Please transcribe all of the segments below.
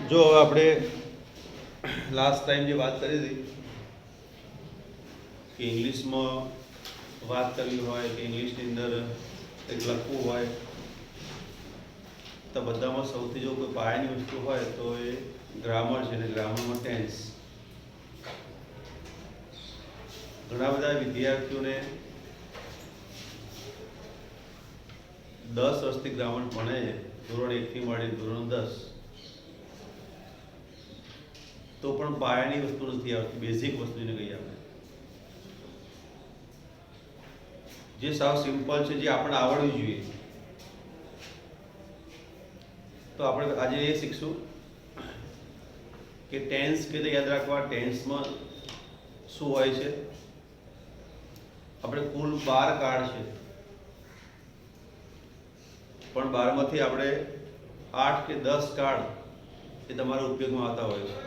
જો હવે આપણે લાસ્ટ ટાઈમ જે વાત કરી હતી કે ઇંગ્લિશમાં વાત કરવી હોય કે ઇંગ્લિશની અંદર કંઈક લખવું હોય તો બધામાં સૌથી જો કોઈ પાયાની વસ્તુ હોય તો એ ગ્રામર છે અને ગ્રામરમાં ટેન્સ. ઘણા બધા વિદ્યાર્થીઓને 10 વર્ષથી ગ્રામર ભણે ધોરણ 1 થી માંડી ધોરણ 10 તો પણ પાયાની વસ્તુ નથી આવતી, બેઝિક વસ્તુ જેને કહીએ આપણે, જે સાવ સિમ્પલ છે, જે આપણે આવડવી જોઈએ. તો આપણે આજે એ શીખશું કે ટેન્સ કેવી રીતે યાદ રાખવા, ટેન્સમાં શું હોય છે. આપણે કુલ 12 કાર્ડ છે, પણ 12માંથી આપણે 8 કે 10 કાર્ડ એ તમારા ઉપયોગમાં આવતા હોય છે,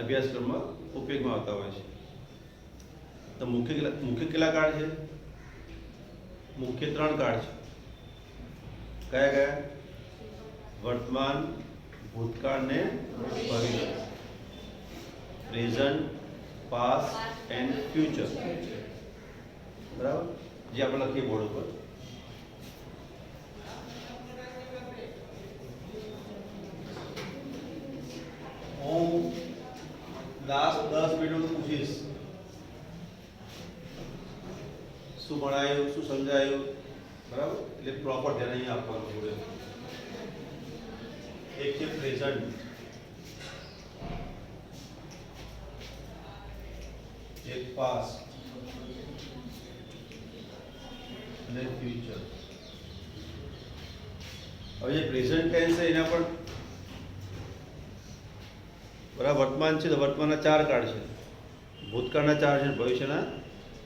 અભ્યાસક્રમમાં ઉપયોગમાં આવતા હોય છે. તો મુખ્ય કેટલા કાર્ડ છે? મુખ્ય 3 કાર્ડ છે. કયા કયા? વર્તમાન, ભૂતકાળ ને ભવિષ્ય. Present, past and future. બરાબર? જે આપણે લખીએ બોર્ડ ઉપર. હું લાસ્ટ 10 મિનિટ પૂછીશ શું ભણાયું, શું સમજાયું, બરાબર? એટલે પ્રોપર ધ્યાન અહીં આપવાનું જોડે. એક છે પ્રેઝન્ટ, એક પાસ્ટ અને ફ્યુચર. હવે જે પ્રેઝન્ટ ટેન્સ છે એના પર બરાબર વર્તમાન છે તો વર્તમાનના 4 કાર્ડ છે, ભૂતકાળના 4 છે, ભવિષ્યના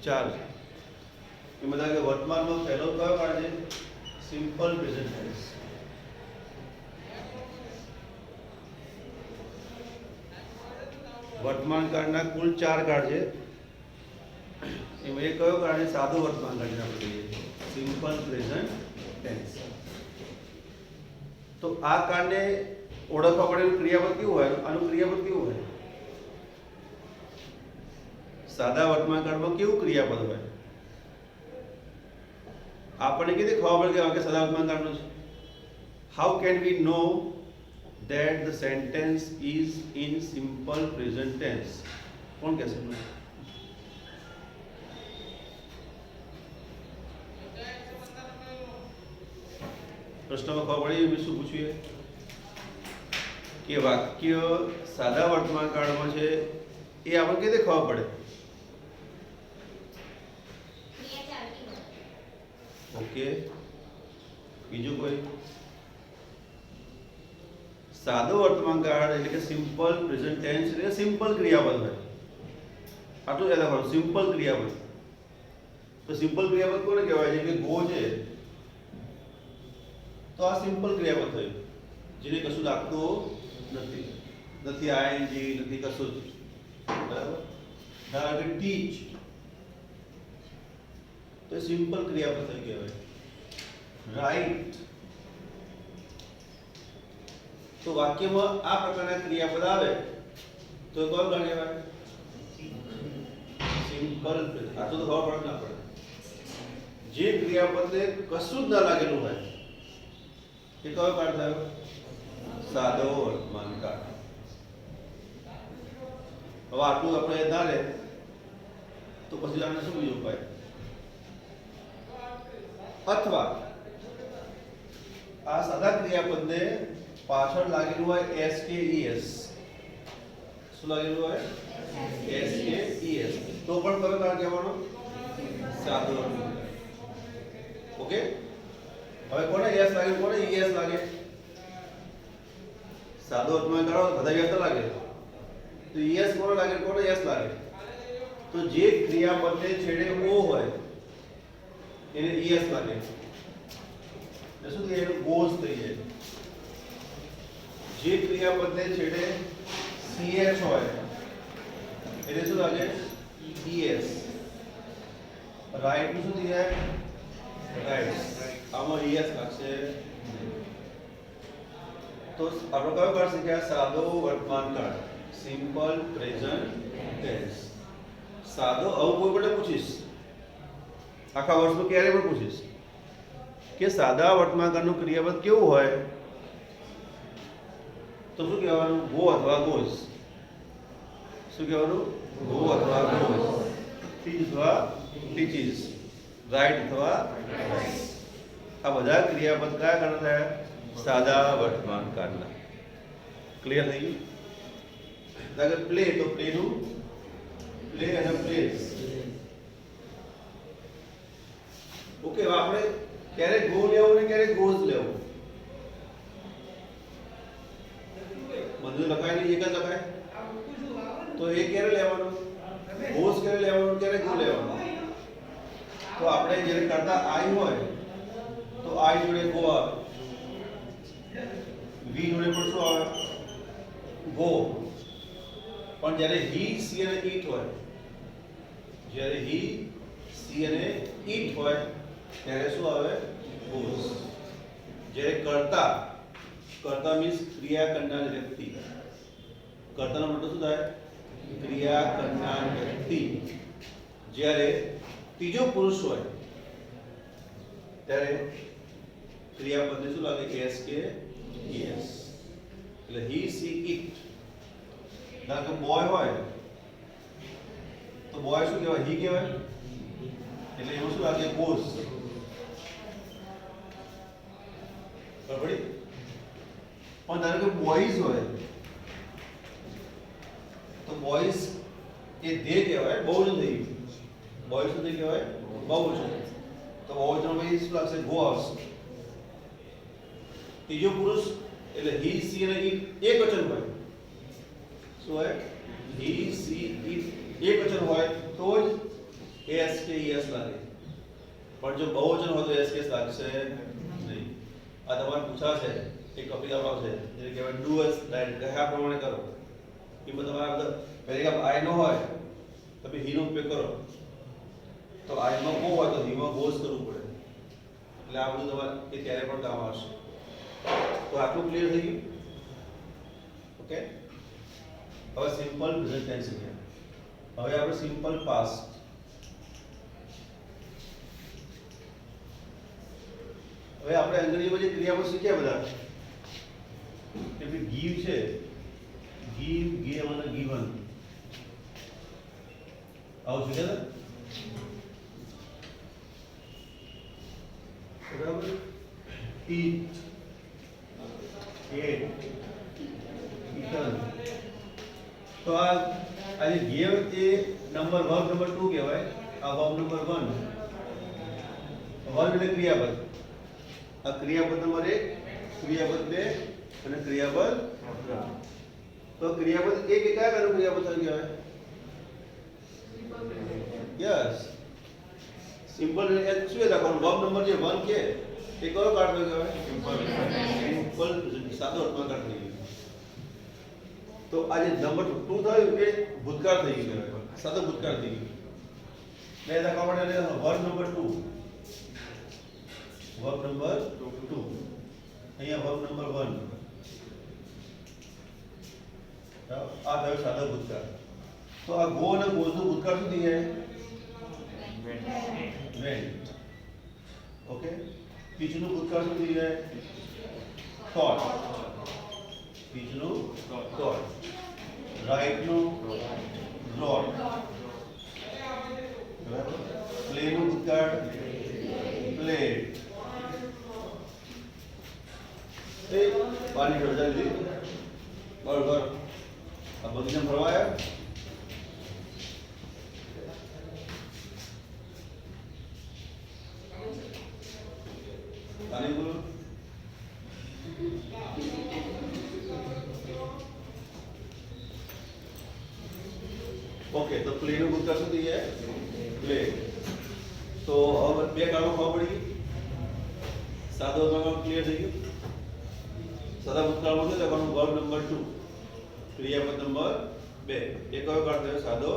4 છે. એમાં કે વર્તમાનમાં પહેલો કયો કાર્ડ છે? Simple present tense. વર્તમાન કાળના કુલ 4 કાર્ડ છે, એમાં એક કયો કાર્ડ છે? સાદું વર્તમાન કાળ જેને આપણે કહીએ, સિમ્પલ પ્રેઝન્ટ ટેન્સ. તો આ કાર્ડને ઓળખવા માટેનું ક્રિયાપદ કેવું હોય? આનું ક્રિયાપદ કેવું હોય? સાદા વર્તમાન કાળમાં કેવું ક્રિયાપદ હોય? આપણને કેવી રીતે ખબર પડે કે વાક્ય સાદા વર્તમાન કાળનું છે? How can we know that the sentence is in simple present tense? કોણ કહેશે? પ્રશ્નમાં ખબર પડી મેં શું પૂછ્યું કે વાક્ય સાદા વર્તમાન કાળમાં છે, એ આપણે કેવી રીતે ખબર પડે? ઓકે, બીજું કોઈ? સાદો વર્તમાન કાળ એટલે કે સિમ્પલ પ્રેઝન્ટ ટેન્સ એટલે સિમ્પલ ક્રિયાપદ હોય. આટલું યાદ રાખવાનું, સિમ્પલ ક્રિયાપદ. તો સિમ્પલ ક્રિયાપદ કોને કહેવાય છે? કે ગો છે તો આ સિમ્પલ ક્રિયાપદ થયું, જેને કશું લાગતું નથી, નથી આઈએનજી, નથી કશું જ. બરાબર? ધારો કે ટીચ તો સિમ્પલ ક્રિયાપદ થઈ કહેવાય. રાઈટ તો વાક્યમાં આ પ્રકારના ક્રિયાપદ આવે તો કયો ગણ કહેવાય? સિમ્પલ. આ તો ખબર પડે ના પડે. જે ક્રિયાપદને કશું જ ના લાગેલું હોય એ કયો કાળ થયો? સાદો વર્તમાન કાળ. હવે આટલું આપણે ના રહે તો પછી આને શું બીજું ઉપાય? અથવા આ સાદા ક્રિયાપદને પાછળ લાગેલું હોય એસ કે ઈએસ. શું લાગેલું હોય? એસ કે ઈએસ. તો પણ કયો કાળ કહેવાનો? સાદો. ઓકે, હવે કોને એસ લાગે, કોને ઈએસ લાગે? સાદો વર્તમાન કાળ બધા એસ લાગે તો ઈએસ કોને લાગે, કોને એસ લાગે? તો જે ક્રિયાપદને છેડે ઓ હોય એને ઈએસ લાગે. શું થાય? એનું ગોઝ થઈ જાય. જે ક્રિયાપદને છેડે સીએચ હોય એટલે શું લાગે? ઈએસ. રાઈટ નું શું થઈ જાય? રાઈટ. આમાં ઈએસ લાગશે. તો તો આપણે કયો કાર્ડ શીખ્યા? સાદો વર્તમાન કાળ, સિમ્પલ પ્રેઝન્ટ ટેન્સ. સાદો આવું કોઈ પણ પૂછીશ, આખા વર્ષમાં ક્યારે પણ પૂછીશ કે સાદા વર્તમાન કાળનું ક્રિયાપદ કેવું હોય, તો શું કહેવાનું? ગો અથવા ગોઝ. શું કહેવાનું? ગો અથવા ગોઝ, ટીચ અથવા ટીચીસ, રાઈટ અથવા રાઇટ્સ. આ બધા ક્રિયાપદ કયા કાળના થયા? સાદા વર્તમાન કાળના. ક્લિયર થઈ ગયું? લાગે પ્લે તો પ્લેનું પ્લે અને પ્લેસ. ઓકે, આપણે ક્યારે ગો લેવું ને ક્યારે ગોઝ લેવું? બધું લખાય નહીં, એક જ લખાય. તો એ ક્યારે લેવાનું? ગોઝ ક્યારે લેવાનું, ક્યારે ગો લેવાનું? તો આપણે જ્યારે કરતા આઈ હોય તો આઈ જોડે ગો આવે, વી જોડે પણ શું આવે? ગો. પણ જ્યારે હી, સી અને ઈટ હોય, જ્યારે હી, સી અને ઈટ હોય ત્યારે શું આવે? ગોઝ. જ્યારે કરતા, કરતા મીન્સ ક્રિયા કરનાર વ્યક્તિ, કર્તાનો મતલબ શું થાય? ક્રિયા કરનાર વ્યક્તિ. જ્યારે ત્રીજો પુરુષ હોય ત્યારે ક્રિયાપદને શું લાગે? એસ કે ઈએસ. એટલે હી, સી, ઈટ. ધારો કે બોય હોય તો બોય શું કહેવાય? હી કહેવાય. એટલે એમાં શું લાગે? ગોઝ. બરાબર? પણ ધારો કે બોયઝ હોય તો બોયઝ એ ધે કહેવાય, બહુવચન થઈ ગયું. બોયઝ શું કહેવાય? બહુવચન. તો બહુવચનમાં શું લાગશે? ગો આવશે. ત્રીજો પુરુષ એટલે હી, સી અને ઈટ એક વચન હોય. શું હોય? હી, સી, ઈટ એક વચન હોય તો જ એસ કે ઈએસ લાગે. પણ જો બહુવચન હોય તો એસ કે લાગશે નહીં. આ તમારે પૂછાશે એક ટોપિક આવશે જે કહેવાય ડુ એસ રાઈટ, કહ્યા પ્રમાણે કરો. એમાં તમારે બધા પહેલી કામ આઈ નો હોય તમે હી નો ઉપયોગ કરો, તો આઈ માં ગો હોય તો હી માં ગોઝ કરવું પડે. એટલે આ બધું તમારે એ ત્યારે પણ કામ આવશે. તો આટલું ક્લિયર થઈ ગયું? ઓકે, હવે સિમ્પલ પ્રેઝન્ટ ટેન્સ શીખ્યા. હવે આપણે સિમ્પલ પાસ્ટ. હવે આપણે અંગ્રેજીમાં જે ક્રિયાપદ શીખ્યા બધા કે ભાઈ ગીવ છે, ગીવ, ગેવ અને ગીવન, આવું શીખ્યા હતા? બરાબર. ઈટ, એટ, ઇટન. તો આ જે ગેવ એ નંબર વર્બ નંબર 2 કહેવાય. આ વર્બ નંબર 1. વર્બ એટલે ક્રિયાપદ. આ ક્રિયાપદ નંબર 1, ક્રિયાપદ 2 અને ક્રિયાપદ 3. તો ક્રિયાપદ 1 એ કયા પ્રકારનું ક્રિયાપદ કહેવાય? Yes, simple. શું લખવાનું? વર્બ નંબર જે 1 છે એ કયો કાર્ડ કહેવાય? સિમ્પલ સાદો વર્તમાન કાળ થઈ ગયું. તો આ જે નંબર 2 થયું એ ભૂતકાળ થઈ ગયું, સાદો ભૂતકાળ થઈ ગયું. બે દાખલા માટે વર્બ નંબર 2, વર્બ નંબર 2, અહીંયા વર્બ નંબર 1. આ થયો સાદો ભૂતકાળ. તો આ ગો અને ગોઝ નું ભૂતકાળ શું થઈ જાય? વેન્ટ. ઓકે, પીચ નું ભૂતકાળ શું થઈ જાય? થોટ. પીચ નું થોટ. રાઈટ નું રોટ. બરાબર. પ્લે નું ભૂતકાળ પ્લેડ. એ પાણી ઢોળતા લીધી બરોબર. આ બગીચા ફરવાયા. પાણી બોલો. ઓકે, તો પ્લે નું ભૂતકાળ શું થઈ જાય? પ્લે. તો હવે બે કાળમાં ખબર પડી ગઈ. સાદો વર્તમાન ક્લિયર થઈ ગયું. સાદા ભૂતકાળમાં શું લખવાનું? વર્બ નંબર 2, ક્રિયાપદ નંબર 2. એ કયો કાળ થયો? સાદો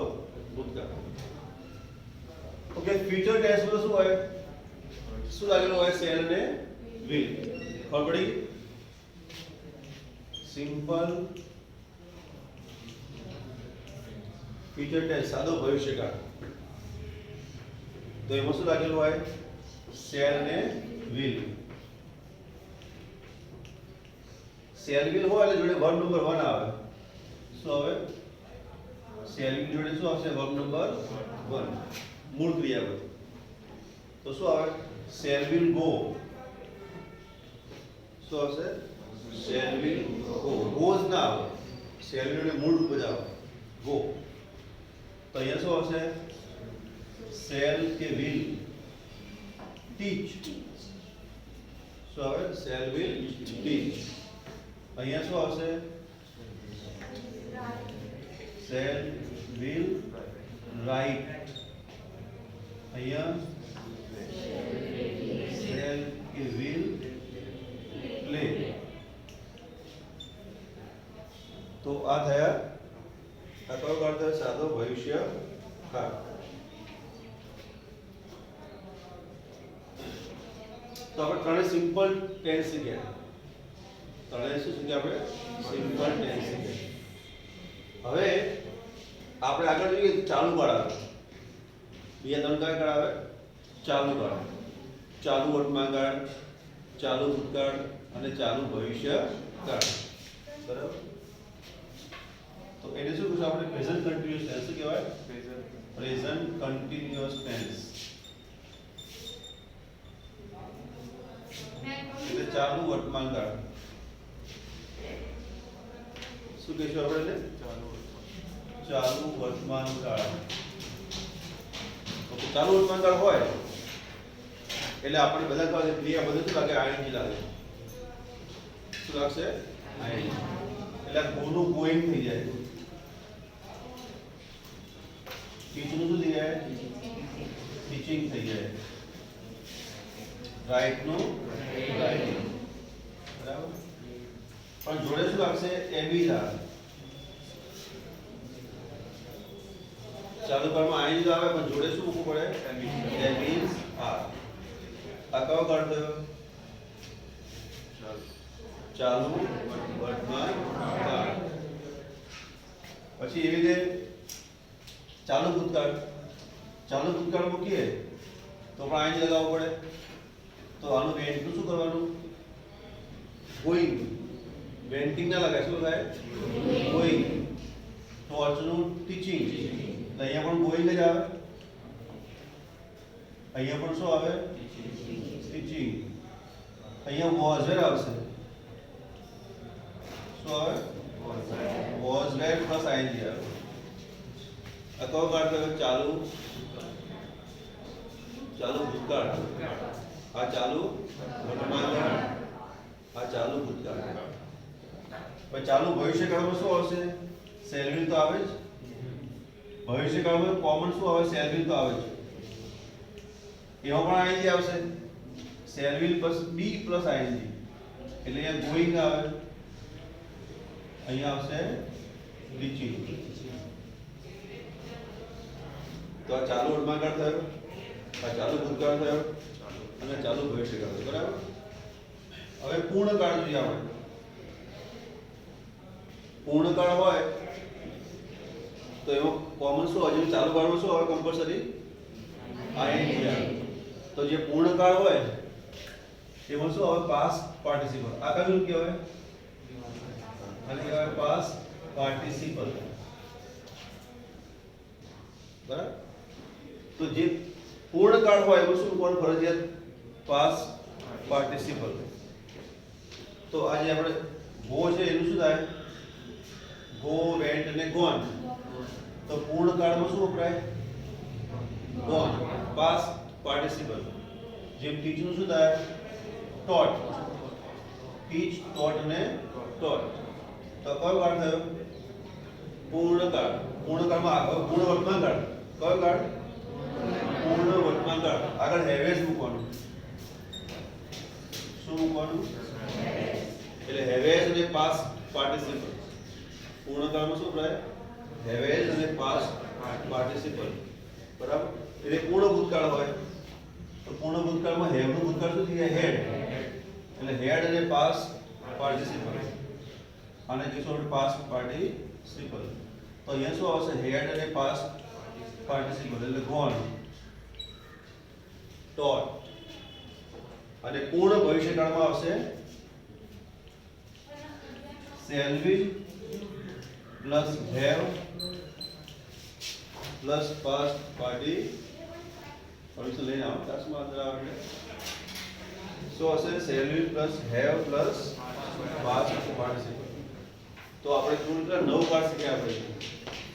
ભૂતકાળ. ઓકે, ફ્યુચર ટેન્સમાં શું હોય? શું લાગેલું હોય? શેલ અને વિલ. ખબર પડી? સિમ્પલ ફ્યુચર ટેન્સ સાદો ભવિષ્યકાળ તો એમાં શું લાગેલું હોય શેલ ને વિલ શેલ વિલ હોય એટલે જોડે વર્બ નંબર 1 આવે શું આવે શેલ વિલ જોડે શું આવશે વર્બ નંબર 1 મૂળ ક્રિયાપદ તો શું આવે શેલ વિલ ગો શું આવશે શેલ વિલ ગો ગોઝ ના આવે શેલ વિલ ને મૂળ રૂપ જ આવે ગો તો અહીંયા શું આવશે શેલ કે વિલ ટીચ શું આવે શેલ વિલ ટીચ અહીંયા શું આવશે શેલ વિલ રાઇટ અહીંયા શેલ કે વિલ પ્લે તો આ થયા આ કયો કાળ થયો સાદો ભવિષ્ય કાળ તો આપણે ત્રણે સિમ્પલ ટેન્સ શીખ્યા ત્રણે શું શીખ્યા આપણે સિમ્પલ ટેન્સ શીખ્યા હવે આપણે આગળ જોઈએ ચાલુ કાળ આવે બીજા ત્રણ કયા કાળ આવે ચાલુ કાળ ચાલુ વર્તમાનકાળ ચાલુ ભૂતકાળ અને ચાલુ ભવિષ્યકાળ બરાબર તો એને શું કહેવાય આપણે પ્રેઝન્ટ કન્ટિન્યુઅસ ટેન્સ શું કહેવાય પ્રેઝન્ટ કન્ટિન્યુઅસ ટેન્સ એટલે ચાલુ વર્તમાનકાળ શું કહેશું આપણે ચાલુ વર્તમાનકાળ તો ચાલુ વર્તમાનકાળ હોય એટલે આપણે બધા કહે ક્રિયા બધું શું લાગે આઈએનજી લાગે શું લાગશે આઈએનજી એટલે ગોનું ગોઈંગ થઈ જાય ટીચનું શું થઈ જાય ટીચિંગ થઈ જાય રાઈટ નું રાઇટિંગ બરાબર પણ જોડે શું લાગશે એબી લાગે ચાલુ કાળમાં આઈએનજી આવે પણ જોડે શું મૂકવું પડે એબી આર આ કયો કાળ થયો ચાલુ વર્તમાન કાળ પછી એવી રીતે ચાલુ ભૂતકાળ મૂકીએ તો પણ આઈએનજી લગાવવું પડે તો આનું વેન્ટનું શું કરવાનું ગોઈંગ વેન્ટિંગ ના લગાય શું લગાય ગોઈંગ ટોર્ચનું ટીચિંગ એટલે અહીંયા પણ ગોઈંગ જ આવે અહીંયા પણ શું આવે ટીચિંગ અહીંયા વોઝ વેર આવશે શું આવે વોઝ વેર પ્લસ આઈએનજી આવે આ કયો કાળ થયો ચાલુ ભૂતકાળ આ ચાલુ વર્તમાનકાળ આ ચાલુ ભૂતકાળ પણ ચાલુ ભવિષ્યકાળમાં શું આવશે શેલ વિલ તો આવે જ ભવિષ્યકાળમાં કોમન શું આવે શેલ વિલ તો આવે જ એમાં પણ આઈએનજી આવશે shall will plus be plus ING એટલે અહીંયા ગોઈંગ આવે અહીંયા આવશે રીચિંગ તો આ ચાલુ વર્તમાનકાળ થયો આ ચાલુ ભૂતકાળ થયો અને ચાલુ ભવિષ્યકાળ થયો બરાબર હવે પૂર્ણકાળ જોઈએ આપણે પૂર્ણકાળ હોય તો એમાં કોમન શું હોય ચાલુ કાળમાં શું આવે કમ્પલસરી આઈએનજી આવે તો જે પૂર્ણકાળ હોય એમાં શું આવે પાસ્ટ પાર્ટિસિપલ આ કયું રૂપ કહેવાય આને કહેવાય પાસ્ટ પાર્ટિસિપલ બરાબર તો જે પૂર્ણકાળ હોય એમાં શું કોણ ફરજિયાત પાસ્ટ પાર્ટિસિપલ તો આજે આપણે ગો છે એનું શું થાય ગો વેન્ટ અને ગોન તો પૂર્ણકાળમાં શું વપરાય ગોન પાસ્ટ પાર્ટિસિપલ જેમ ટીચ નું શું થાય ટોટ ટીચ ટોટ અને ટોટ તો કયો કાળ થયો પૂર્ણકાળમાં પૂર્ણ વર્તમાનકાળ કયો કાળ પૂર્ણ વર્તમાનકાળ આગળ હેવેજ મૂકવાનું શું મૂકવાનું એટલે હેવેજ અને પાસ્ટ પાર્ટિસિપલ પૂર્ણકાળમાં શું વપરાય હેવેજ અને પાસ્ટ પાર્ટિસિપલ બરાબર એટલે પૂર્ણ ભૂતકાળ હોય તો પૂર્ણ ભૂતકાળમાં હેવ નું ભૂતકાળ શું થઈ જાય હેડ એટલે હેડ અને પાસ્ટ પાર્ટિસિપલ આને કહીશું આપણે પાસ્ટ પાર્ટિસિપલ. તો અહીંયા શું આવશે? હેડ અને પાસ્ટ પાર્ટિસિપલ એટલે ગોન, ટોટ. અને પૂર્ણ ભવિષ્યકાળમાં આવશે shall be plus have plus past participle લઈને આવો ક્લાસમાં અંદર આવે શું હશે? Shall be plus have plus past participle. તો આપણે કુલ 9 કાર્ડ શીખ્યા. આપણે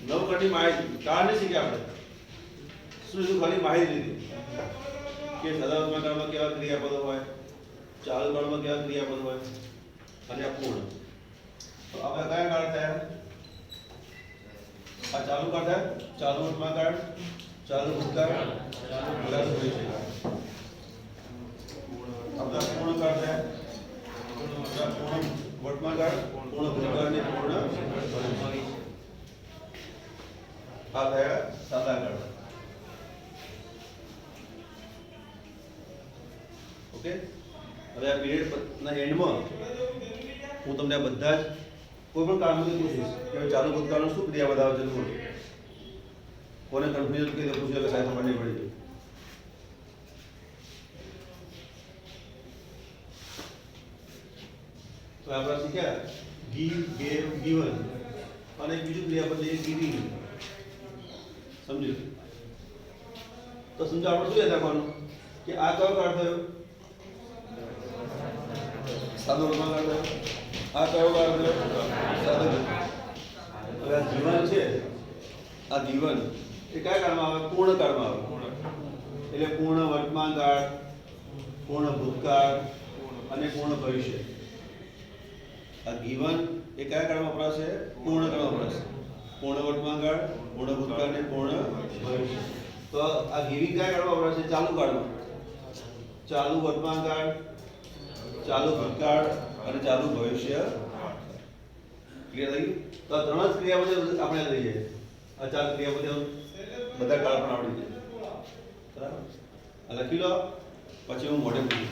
9 કાર્ડની માહિતી કાર્ડ નહીં શીખ્યા. આપણે શું ખાલી માહિતી લીધી કે સદાવર્તમાન કાળમાં કેવા ક્રિયાપદો હોય, ચાલુ કાળમાં કેવા ક્રિયાપદો હોય અને અપૂર્ણ. તો આપણે કયા કાળ થયા? આ ચાલુ કાળ થયા, ચાલુ વર્તમાન કાળ, ચાલુ ભૂતકાળ, ચાલુ ભવિષ્યકાળ. આપણા પૂર્ણ કાળ થયા, પૂર્ણ વર્તમાન કાળ, પૂર્ણ ભૂતકાળ અને પૂર્ણ ભવિષ્ય. આ થયા સાદા કાળ. ઓકે, હવે આ પીરિયડ ના એન્ડમાં હું તમને આ બધા જ કોઈ પણ કામમાંથી પૂછીશ કે ચાલુ ભૂતકાળનું શું ક્રિયા બતાવે છે. બોલો કોને કન્ફ્યુઝન કે પૂછ્યું એટલે સાહેબ ખબર નહીં પડી. તો આપણે શીખ્યા ગીવ, ગેવ, ગિવન અને બીજું ક્રિયાપદ છે ગિવિંગ. સમજ્યું? તો સમજો આપણે શું યાદ રાખવાનું કે આ કયો કાળ થયો? સાદો વર્તમાન કાળ થયો. આ કયો કાળ થયો? સાદો. હવે આ જીવન છે, આ જીવન એ કયા કાળમાં આવે? પૂર્ણ કાળમાં આવે. એટલે પૂર્ણ વર્તમાન કાળ, પૂર્ણ ભૂતકાળ અને પૂર્ણ ભવિષ્ય. આ જીવન એ કયા કાળમાં વપરાશે? પૂર્ણ કાળમાં વપરાશે. પૂર્ણ વર્તમાન કાળ, પૂર્ણ ભૂતકાળ અને પૂર્ણ ભવિષ્ય. તો આ ગિવિંગ કયા કાળમાં વપરાશે? ચાલુ કાળમાં. ચાલુ વર્તમાન કાળ, ચાલુ ભૂતકાળ અને ચાલુ ભવિષ્ય. ક્લિયર થઈ ગયું? તો આ ત્રણ જ ક્રિયાપદો આપણે લઈ જઈએ. આ ચાર ક્રિયાપદો બધા કાળ પણ આવડી જાય. બરાબર? આ લખી લો, પછી હું મોઢે પૂછું.